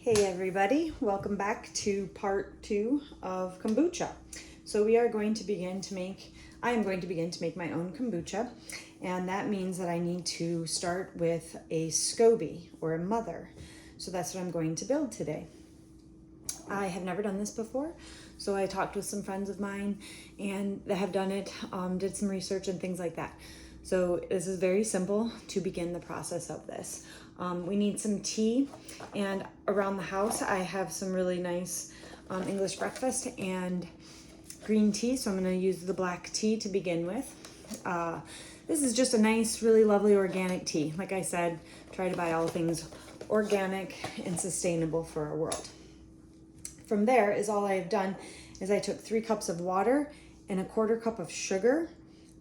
Hey everybody, welcome back to part 2 of kombucha. So we are going to begin to make, I am going to begin to make my own kombucha, and that means that I need to start with a SCOBY or a mother. So that's what I'm going to build today. I have never done this before, so I talked with some friends of mine and that have done it, did some research and things like that. So this is very simple to begin the process of this. We need some tea, and around the house I have some really nice English breakfast and green tea, so I'm going to use the black tea to begin with. This is just a nice, really lovely organic tea. Like I said, try to buy all things organic and sustainable for our world. From there is all I've done is I took 3 cups of water and a 1/4 cup of sugar,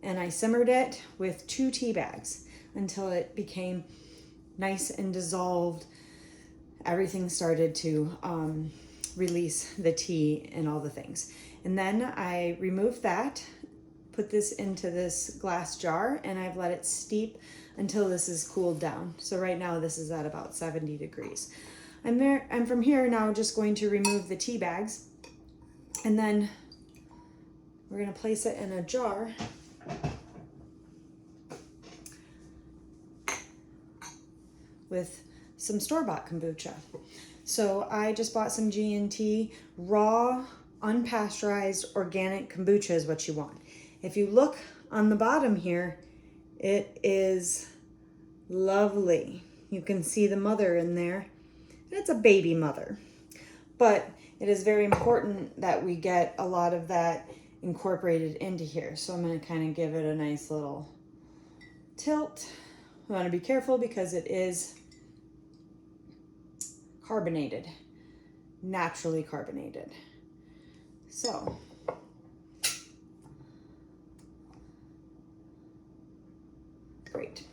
and I simmered it with 2 tea bags until it became nice and dissolved. Everything started to release the tea and all the things. And then I removed that, put this into this glass jar, and I've let it steep until this is cooled down. So right now this is at about 70 degrees. I'm from here now just going to remove the tea bags, and then we're going to place it in a jar with some store-bought kombucha. So I just bought some G&T raw, unpasteurized, organic kombucha is what you want. If you look on the bottom here, it is lovely. You can see the mother in there. It's a baby mother, but it is very important that we get a lot of that incorporated into here. So I'm going to kind of give it a nice little tilt. I want to be careful because it is carbonated, naturally carbonated. So great.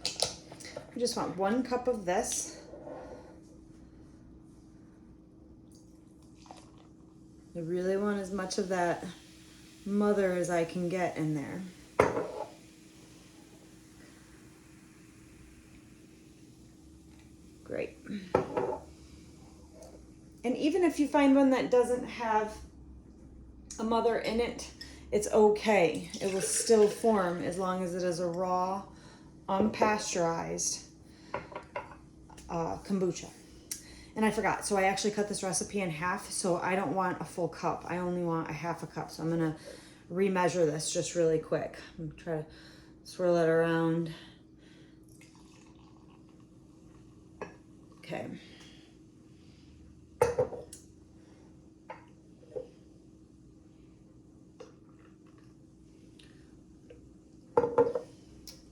I just want 1 cup of this. I really want as much of that mother as I can get in there. Great. And even if you find one that doesn't have a mother in it, it's okay. It will still form as long as it is a raw, unpasteurized kombucha. And I forgot, so I actually cut this recipe in half, so I don't want a full cup. I only want a 1/2 cup. So I'm gonna remeasure this just really quick. I'm gonna try to swirl it around. Okay.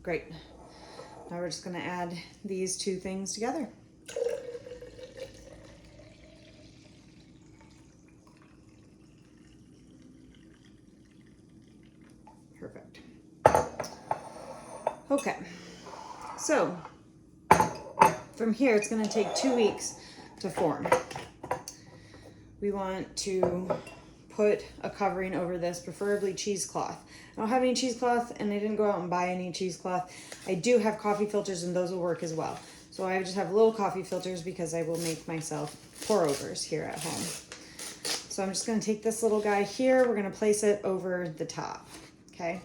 Great. Now we're just gonna add these 2 things together. Perfect. Okay, so from here it's going to take 2 weeks to form. We want to put a covering over this, preferably cheesecloth. I don't have any cheesecloth, and I didn't go out and buy any cheesecloth. I do have coffee filters, and those will work as well. So I just have little coffee filters because I will make myself pour-overs here at home. So I'm just going to take this little guy here. We're going to place it over the top. Okay,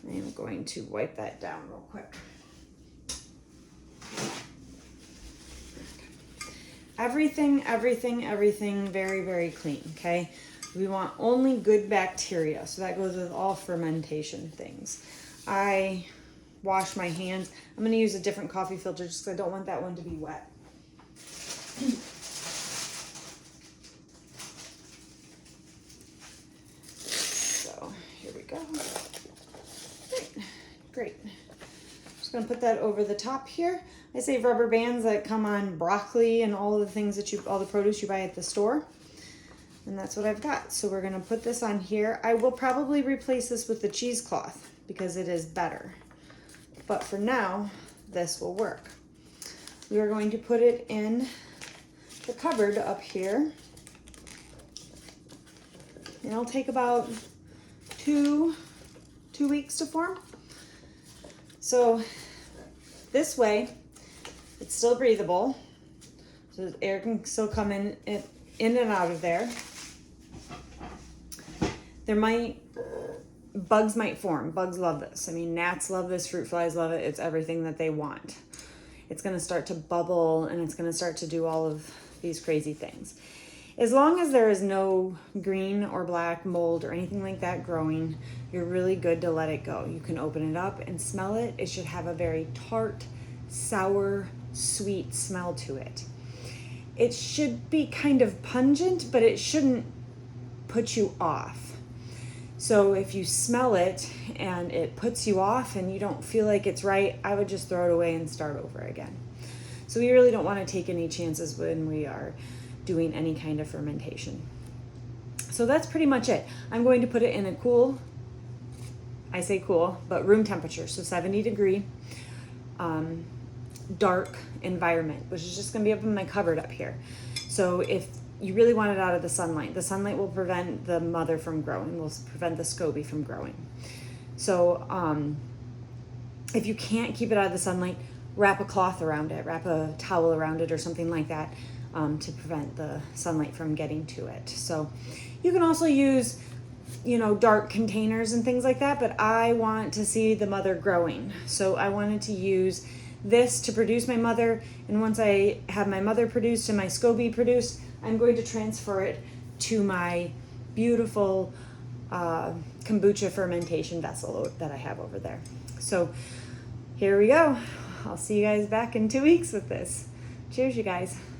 I'm going to wipe that down real quick. Everything very, very clean, okay? We want only good bacteria, so that goes with all fermentation things. I wash my hands. I'm going to use a different coffee filter just because I don't want that one to be wet. Go. Great. Just gonna put that over the top here. I save rubber bands that come on broccoli and all the things that all the produce you buy at the store. And that's what I've got. So we're gonna put this on here. I will probably replace this with the cheesecloth because it is better. But for now, this will work. We are going to put it in the cupboard up here. And it'll take about two weeks to form. So this way, it's still breathable. So So the air can still come in and out of there. Bugs might form. Bugs love this. I mean, gnats love this, fruit flies love it. It's everything that they want. It's going to start to bubble and it's going to start to do all of these crazy things. As long as there is no green or black mold or anything like that growing, you're really good to let it go. You can open it up and smell it. It should have a very tart, sour, sweet smell to it. It should be kind of pungent, but it shouldn't put you off. So if you smell it and it puts you off and you don't feel like it's right, I would just throw it away and start over again. So we really don't want to take any chances when we are doing any kind of fermentation. So that's pretty much it. I'm going to put it in a cool, I say cool, but room temperature, so 70 degree, dark environment, which is just going to be up in my cupboard up here. So if you really want it out of the sunlight will prevent the mother from growing, will prevent the SCOBY from growing. So if you can't keep it out of the sunlight, wrap a cloth around it, wrap a towel around it or something like that to prevent the sunlight from getting to it. So you can also use, dark containers and things like that, but I want to see the mother growing. So I wanted to use this to produce my mother, and once I have my mother produced and my SCOBY produced, I'm going to transfer it to my beautiful kombucha fermentation vessel that I have over there. So here we go. I'll see you guys back in 2 weeks with this. Cheers, you guys.